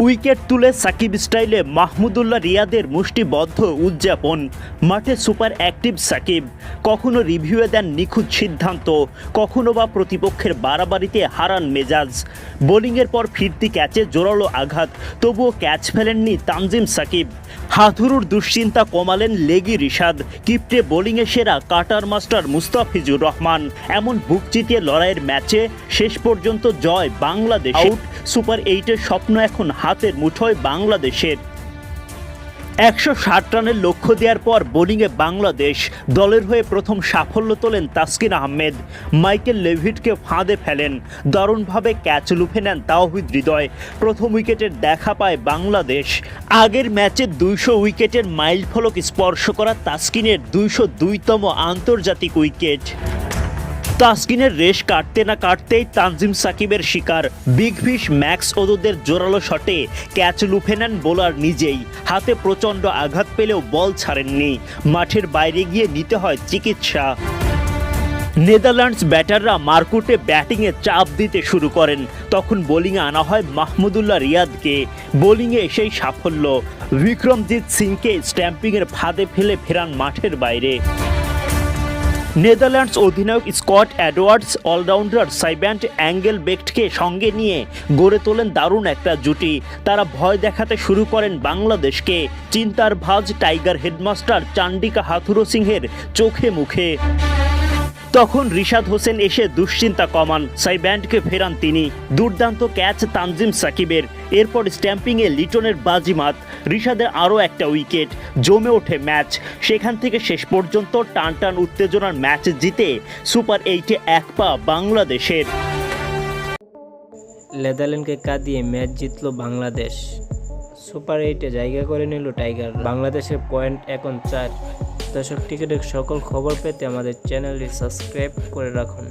Wicket তুলে সাকিব স্টাইলে মাহমুদুল্লাহ রিয়াদের মুষ্টিবদ্ধ উদযাপন। মাঠে সুপার অ্যাক্টিভ সাকিব, কখনো রিভিউয়ে দেন নিখুঁত সিদ্ধান্ত, কখনো বা প্রতিপক্ষের বাড়াবাড়িতে হারান মেজাজ। বোলিংয়ের পর ফিরতি ক্যাচে জোরালো আঘাত, তবুও ক্যাচ ফেলেননি তানজিম সাকিব। হাথুরুর দুশ্চিন্তা কমালেন লেগি রিশাদ, কিপ্টে বোলিংয়ে সেরা কাটার মাস্টার মুস্তাফিজুর রহমান। এমন বুক চিতিয়ে লড়াইয়ের ম্যাচে শেষ পর্যন্ত জয় বাংলাদেশ। আউট, সুপার 8-এর স্বপ্ন এখন হাতের মুঠোয় বাংলাদেশের। 160 রানের লক্ষ্য দেওয়ার পর বোলিংয়ে বাংলাদেশ দলের হয়ে প্রথম সাফল্য তোলেন তাসকিন আহমেদ। মাইকেল লেভিটকে ফাঁদে ফেলেন, দারুণভাবে ক্যাচ লুফে নেন তাওহিদ হৃদয়। প্রথম উইকেটের দেখা পায় বাংলাদেশ। আগের ম্যাচে 200 উইকেটের মাইলফলক স্পর্শ করা তাসকিনের 202তম আন্তর্জাতিক উইকেট। তাসকিনের রেশ কাটতে না কাটতেই তানজিম সাকিবের শিকার। বিগ ফিশ ম্যাক্স ওদের জোরালো শটে ক্যাচ লুফে নেন বোলার নিজেই। হাতে প্রচণ্ড আঘাত পেলেও বল ছাড়েননি, মাঠের বাইরে গিয়ে নিতে হয় চিকিৎসা। নেদারল্যান্ডস ব্যাটাররা মারকুটে ব্যাটিংয়ে চাপ দিতে শুরু করেন, তখন বোলিংয়ে আনা হয় মাহমুদুল্লাহ রিয়াদকে। বোলিংয়ে এসেই সাফল্য, বিক্রমজিৎ সিংকে স্ট্যাম্পিংয়ের ফাঁদে ফেলে ফেরান মাঠের বাইরে। নেদারল্যান্ডস অধিনায়ক স্কট অ্যাডওয়ার্ডস অলরাউন্ডার সাইব্যান্ট অ্যাঙ্গেলবেক্টকে সঙ্গে নিয়ে গড়ে তোলেন দারুণ একটা জুটি। তারা ভয় দেখাতে শুরু করেন বাংলাদেশকে। চিন্তার ভাঁজ টাইগার হেডমাস্টার চান্ডিকা হাথুরু সিংহের চোখে মুখে। তখন রিশাদ হোসেন এসে দুশ্চিন্তা কমান, সাইব্যান্ডকে ফেরান তিনি। দুর্দান্ত ক্যাচ তানজিম সাকিবের। এরপর স্ট্যাম্পিংয়ে লিটনের বাজিমাত, রিশাদের আরও একটা উইকেট। জমে ওঠে ম্যাচ। সেখান থেকে শেষ পর্যন্ত টানটান উত্তেজনার ম্যাচ জিতে সুপার 8-এ এক পা বাংলাদেশের। নেদারল্যান্ডকে কাঁদিয়ে ম্যাচ জিতল বাংলাদেশ। সুপার 8-এ জায়গা করে নিল টাইগার। বাংলাদেশের পয়েন্ট এখন 4। দর্শক, টিকেটের সকল খবর পেতে আমাদের চ্যানেলটি সাবস্ক্রাইব করে রাখুন।